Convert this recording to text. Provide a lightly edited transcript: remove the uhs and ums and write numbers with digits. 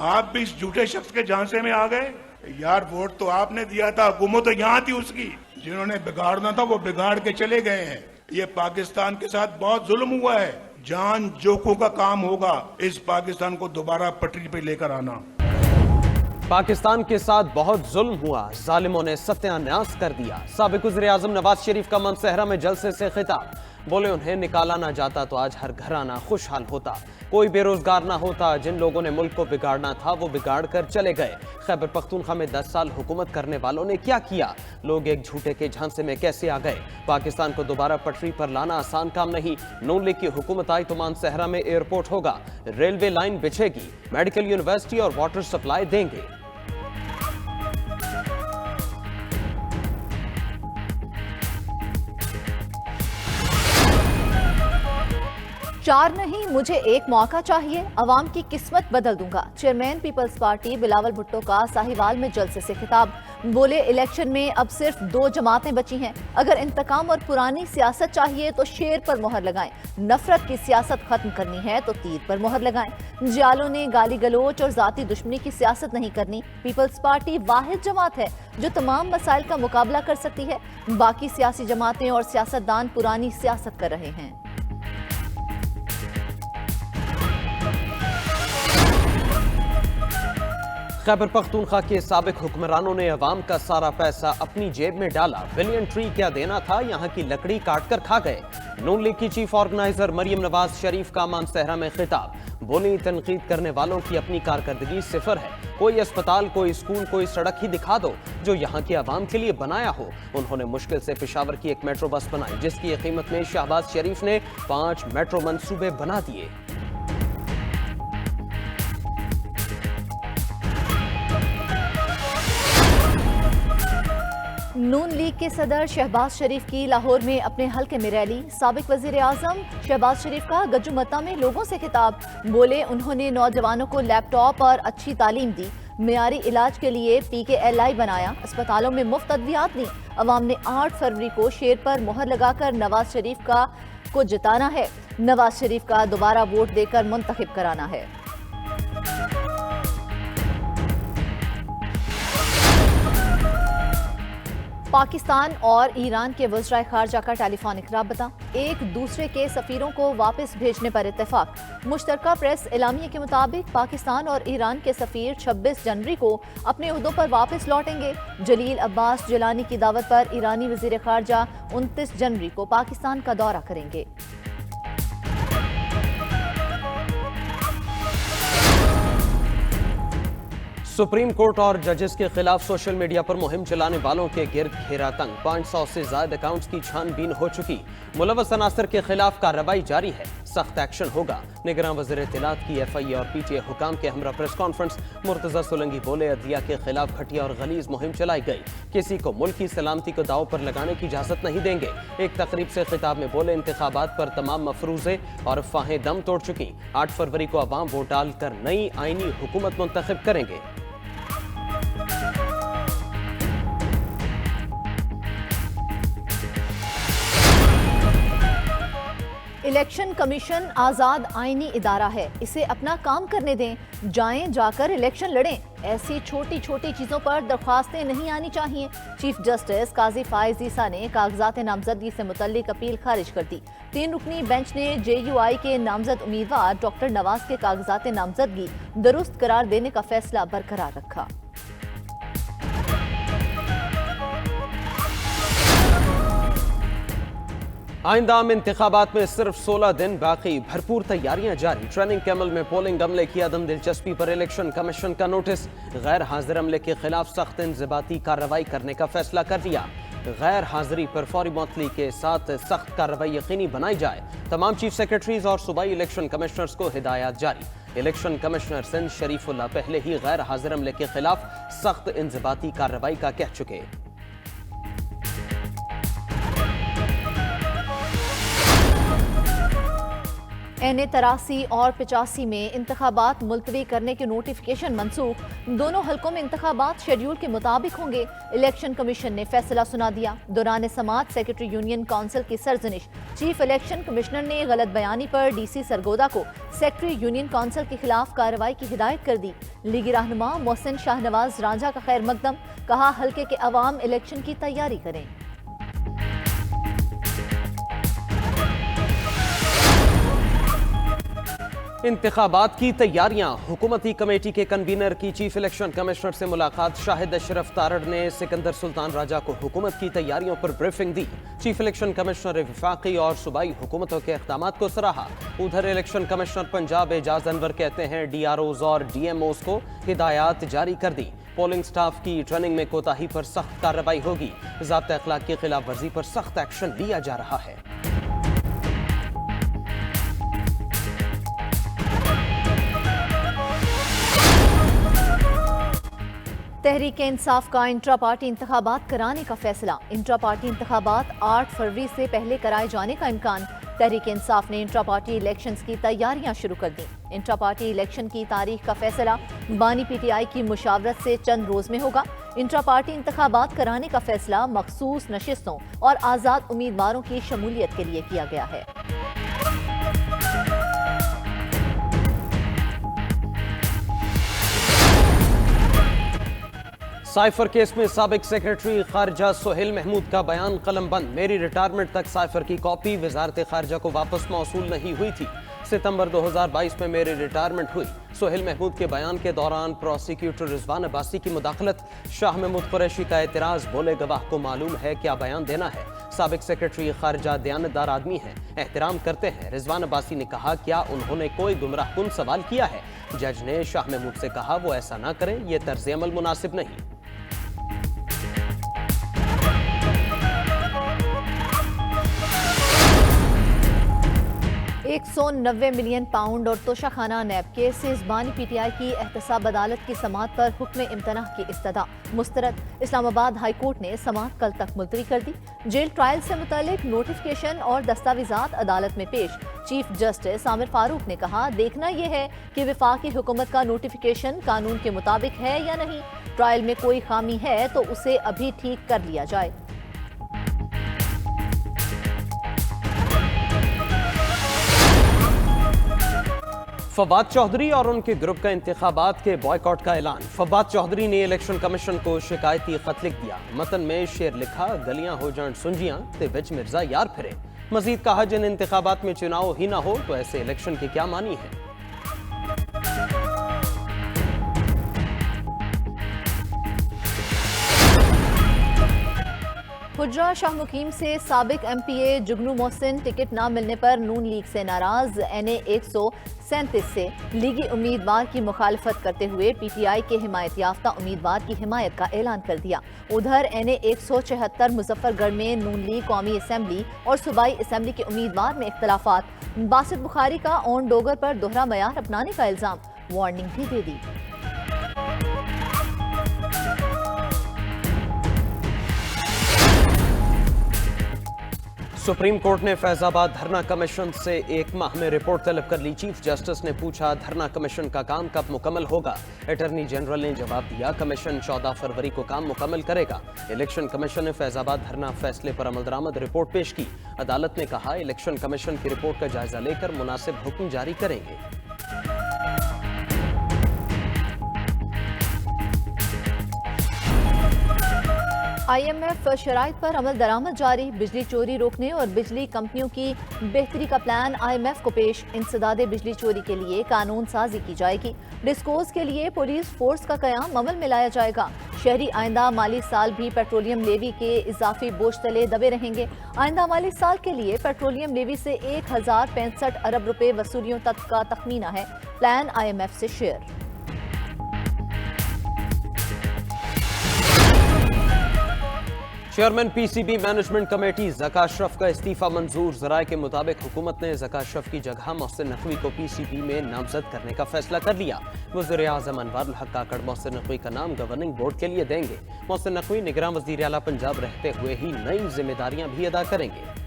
आप भी इस झूठे शख्स के झांसे में आ गए। यार वोट तो आपने दिया था, हुकूमत तो यहाँ थी उसकी। जिन्होंने बिगाड़ना था वो बिगाड़ के चले गए हैं। ये पाकिस्तान के साथ बहुत जुल्म हुआ है। जान जोखों का काम होगा इस पाकिस्तान को दोबारा पटरी पे लेकर आना। पाकिस्तान के साथ बहुत जुल्म हुआ, जालिमों ने सत्यानाश कर दिया। साबिक वज़ीर-ए-आज़म नवाज शरीफ का मनसहरा में जलसे से खिताब। बोले उन्हें निकाला ना जाता तो आज हर घराना खुशहाल होता, कोई बेरोजगार ना होता। जिन लोगों ने मुल्क को बिगाड़ना था वो बिगाड़ कर चले गए। खैबर पख्तूनख्वा में 10 साल हुकूमत करने वालों ने क्या किया? लोग एक झूठे के झांसे में कैसे आ गए? पाकिस्तान को दोबारा पटरी पर लाना आसान काम नहीं। नून लीग की हुकूमत आई तो मानसहरा में एयरपोर्ट होगा, रेलवे लाइन बिछेगी, मेडिकल यूनिवर्सिटी और वाटर सप्लाई देंगे। चार नहीं, मुझे एक मौका चाहिए, अवाम की किस्मत बदल दूंगा। Chairman People's Party Bilawal Bhutto का साहिवाल में जलसे से खिताब। बोले इलेक्शन में अब सिर्फ 2 जमातें बची हैं। अगर इंतकाम और पुरानी सियासत चाहिए तो शेर पर मोहर लगाएं, नफरत की सियासत खत्म करनी है तो तीर पर मोहर लगाएं। जियालों ने गाली गलोच और जाती दुश्मनी की सियासत नहीं करनी। पीपल्स पार्टी वाहिद जमात है जो तमाम मसाइल का मुकाबला कर सकती है। बाकी सियासी जमातें और सियासतदान पुरानी सियासत कर रहे हैं। खैबर पख्तूनख्वा के साबिक हुक्मरानों ने अवाम का सारा पैसा अपनी जेब में डाला। बिलियन ट्री क्या देना था, यहाँ की लकड़ी काट कर खा गए। नून लीग की चीफ ऑर्गेनाइजर मरियम नवाज शरीफ का मानसहरा में खिताब। बोली तनकीद करने वालों की अपनी कारकर्दगी सिफर है। कोई अस्पताल, कोई स्कूल, कोई सड़क ही दिखा दो जो यहाँ के अवाम के लिए बनाया हो। उन्होंने मुश्किल से पेशावर की एक मेट्रो बस बनाई जिसकी कीमत में शहबाज शरीफ ने 5 मेट्रो मंसूबे बना दिए। नून लीग के सदर शहबाज शरीफ की लाहौर में अपने हल्के में रैली। साबिक वजीर आजम शहबाज शरीफ का गज्जुमता में लोगों से खिताब। बोले उन्होंने नौजवानों को लैपटॉप और अच्छी तालीम दी, मियारी इलाज के लिए PKLI बनाया, अस्पतालों में मुफ्त अद्वियात दी। अवाम ने 8 फरवरी को शेर पर मोहर लगाकर नवाज शरीफ को जिताना है। नवाज शरीफ का दोबारा वोट देकर मुंतखब कराना है। पाकिस्तान और ईरान के वज़राए खारजा का टेलीफोनिक राबता। एक दूसरे के सफीरों को वापस भेजने पर इत्तेफाक। मुश्तरका प्रेस एलामिया के मुताबिक पाकिस्तान और ईरान के सफीर 26 जनवरी को अपने ओहदों पर वापस लौटेंगे। जलील अब्बास जिलानी की दावत पर ईरानी वज़ीर खारजा 29 जनवरी को पाकिस्तान का दौरा करेंगे। सुप्रीम कोर्ट और जजेस के खिलाफ सोशल मीडिया पर मुहिम चलाने वालों के गिर्द घेरा तंग। 500 से ज्यादा अकाउंट्स की छानबीन हो चुकी। मुलव्वस अनासर के खिलाफ कार्रवाई जारी है, सख्त एक्शन होगा। निगरान वज़ीर इत्तलात की FI और PTA हुकाम के हमरा प्रेस कॉन्फ्रेंस। मुर्तज़ा सोलंकी बोले अदलिया के खिलाफ घटिया और गलीज मुहिम चलाई गई, किसी को मुल्क की सलामती को दाव पर लगाने की इजाजत नहीं देंगे। एक तकरीब से खिताब में बोले इंतखाबात पर तमाम मफरूजे और अफवाहें दम तोड़ चुकी। 8 फरवरी को अवाम वोट डालकर नई आईनी हुकूमत मुंतखब करेंगे। इलेक्शन कमीशन आज़ाद आईनी इदारा है, इसे अपना काम करने दें। जाकर इलेक्शन लड़ें। ऐसी छोटी छोटी चीज़ों पर दरख्वास्तें नहीं आनी चाहिए। चीफ जस्टिस काजी फाइज ईसा ने कागजात नामजदगी से मुतल्लिक अपील खारिज कर दी। 3 रुकनी बेंच ने JUI के नामजद उम्मीदवार डॉक्टर नवाज के कागजात नामजदगी दुरुस्त करार देने का फैसला बरकरार रखा। आइंदा आम इंतखाबात में सिर्फ 16 दिन बाकी, भरपूर तैयारियां जारी। ट्रेनिंग कैमल में पोलिंग अमले की अदम दिलचस्पी पर इलेक्शन कमीशन का नोटिस। गैर हाजिर अमले के खिलाफ सख्त इंज़िबाती कार्रवाई करने का फैसला कर दिया। गैर हाजिरी पर फौरी मुअत्तली के साथ सख्त कार्रवाई यकीनी बनाई जाए। तमाम चीफ सेक्रेटरीज और सूबाई इलेक्शन कमिश्नर्स को हिदायत जारी। इलेक्शन कमिश्नर सिंध शरीफुल्लाह पहले ही गैर हाजिर अमले के खिलाफ सख्त इंज़िबाती कार्रवाई का कह चुके। NA83 और 85 में इंतखाबात मुलतवी करने के नोटिफिकेशन मनसूख। दोनों हलकों में इंतखाबात शेड्यूल के मुताबिक होंगे। इलेक्शन कमीशन ने फैसला सुना दिया। दौरान समाअत सेक्रेटरी यूनियन काउंसिल की सरजनिश। चीफ इलेक्शन कमिश्नर ने गलत बयानी पर DC सरगोदा को सेक्रेटरी यूनियन काउंसिल के खिलाफ कार्रवाई की हिदायत कर दी। लीगी रहनुमा मोहसिन शाहनवाज रांझा का खैर मकदम, कहा हल्के के अवाम इलेक्शन की तैयारी करें। इंतखाबात की तैयारियां। हुकूमती कमेटी के कन्वीनर की चीफ इलेक्शन कमिश्नर से मुलाकात। शाहिद अशरफ तारड़ ने सिकंदर सुल्तान राजा को हुकूमत की तैयारियों पर ब्रीफिंग दी। चीफ इलेक्शन कमिश्नर वफाकी और सूबाई हुकूमतों के इक़दामात को सराहा। उधर इलेक्शन कमिश्नर पंजाब एजाज अनवर कहते हैं DROs और DMOs को हिदायत जारी कर दी। पोलिंग स्टाफ की ट्रेनिंग में कोताही पर सख्त कार्रवाई होगी। ज़ाब्ता अखलाक की खिलाफ वर्जी पर सख्त एक्शन लिया जा रहा है। तहरीक इंसाफ का इंट्रा पार्टी इंतखाबात कराने का फैसला। इंट्रा पार्टी इंतखाबात 8 फरवरी से पहले कराए जाने का इम्कान। तहरीक इंसाफ ने इंट्रा पार्टी इलेक्शंस की तैयारियां शुरू कर दी। इंट्रा पार्टी इलेक्शन की तारीख का फैसला बानी PTI की मुशावरत से चंद रोज में होगा। इंट्रा पार्टी इंतखाबात कराने का फैसला मखसूस नशिस्तों और आज़ाद उम्मीदवारों की शमूलियत के लिए किया गया है। साइफर केस में साबिक सेक्रेटरी खारजा सोहेल महमूद का बयान कलमबंद। मेरी रिटायरमेंट तक साइफर की कॉपी वजारत खारजा को वापस मौसूल नहीं हुई थी। सितंबर 2022 में मेरी रिटायरमेंट हुई। सोहेल महमूद के बयान के दौरान प्रोसिक्यूटर रिजवान अब्बासी की मुदाखलत। शाह महमूद कुरैशी का एतराज, बोले गवाह को मालूम है क्या बयान देना है। साबिक सेक्रेटरी खारजा दयानतदार आदमी है, एहतराम करते हैं। रिजवान अब्बासी ने कहा, क्या उन्होंने कोई गुमराहकुन सवाल किया है? जज ने शाह महमूद से कहा वो ऐसा ना करें, ये तर्ज अमल मुनासिब नहीं। 190 मिलियन पाउंड और तोशाखाना नैब केसेस। बानी PTI की एहतसाब अदालत की समाअत पर हुक्म इम्तनाह की इस्तदा मुस्तरद। इस्लामाबाद हाई कोर्ट ने समाअत कल तक मुलतवी कर दी। जेल ट्रायल से मुतालिक नोटिफिकेशन और दस्तावेजात अदालत में पेश। चीफ जस्टिस आमिर फारूक ने कहा, देखना यह है कि वफाकी हुकूमत का नोटिफिकेशन कानून के मुताबिक है या नहीं। ट्रायल में कोई खामी है तो उसे अभी ठीक कर लिया जाए। फवाद चौधरी और उनके ग्रुप का इंतखाबात के बॉयकॉट का ऐलान। फवाद चौधरी ने इलेक्शन कमीशन को शिकायती खत लिख दिया। मतन में शेर लिखा, गलियां हो जान सुंजियां ते विच मिर्जा यार फिरे। मजीद कहा, जिन इंतखाबात में चुनाव ही ना हो तो ऐसे इलेक्शन की क्या मानी है। हुज्रा शाह मुकीम से साबिक MPA जुगनू मोहसिन टिकट न मिलने पर नून लीग से नाराज। NA 137 से लीगी उम्मीदवार की मुखालफत करते हुए PTI के हिमायत याफ्ता उम्मीदवार की हिमायत का ऐलान कर दिया। उधर NA 176 मुजफ्फरगढ़ में नून लीग कौमी असम्बली और सूबाई असम्बली के उम्मीदवार में इख्तलाफात। बासित बुखारी का ऑन डोगर पर दोहरा मयार अपनाने का इल्जाम, वार्निंग भी दे दी। सुप्रीम कोर्ट ने फैजाबाद धरना कमीशन से 1 माह में रिपोर्ट तलब कर ली। चीफ जस्टिस ने पूछा, धरना कमीशन का काम कब मुकम्मल होगा? अटॉर्नी जनरल ने जवाब दिया, कमीशन 14 फरवरी को काम मुकम्मल करेगा। इलेक्शन कमीशन ने फैजाबाद धरना फैसले पर अमल दरामद रिपोर्ट पेश की। अदालत ने कहा, इलेक्शन कमीशन की रिपोर्ट का जायजा लेकर मुनासिब हुक्म जारी करेंगे। IMF शराइत पर अमल दरामद जारी। बिजली चोरी रोकने और बिजली कंपनियों की बेहतरी का प्लान IMF को पेश। इंसदादे बिजली चोरी के लिए कानून साजी की जाएगी। डिस्कोज के लिए पुलिस फोर्स का कयाम अमल में लाया जाएगा। शहरी आइंदा माली साल भी पेट्रोलियम लेवी के इजाफी बोझ तले दबे रहेंगे। आइंदा माली साल के लिए पेट्रोलियम लेवी से 1065 अरब रुपए वसूलियों तक का तखमीना है। प्लान IMF से share. Chairman PCB management committee Zaka Ashraf का इस्तीफा मंजूर। ज़राए के मुताबिक हुकूमत ने ज़का अशरफ की जगह मोहसिन नकवी को PCB में नामजद करने का फैसला कर लिया। वज़ीर आज़म अनवारुल हक काकड़ मोहसिन नकवी का नाम गवर्निंग बोर्ड के लिए देंगे। मोहसिन नकवी निगरान वज़ीर आला पंजाब रहते हुए ही नई जिम्मेदारियां भी अदा करेंगे।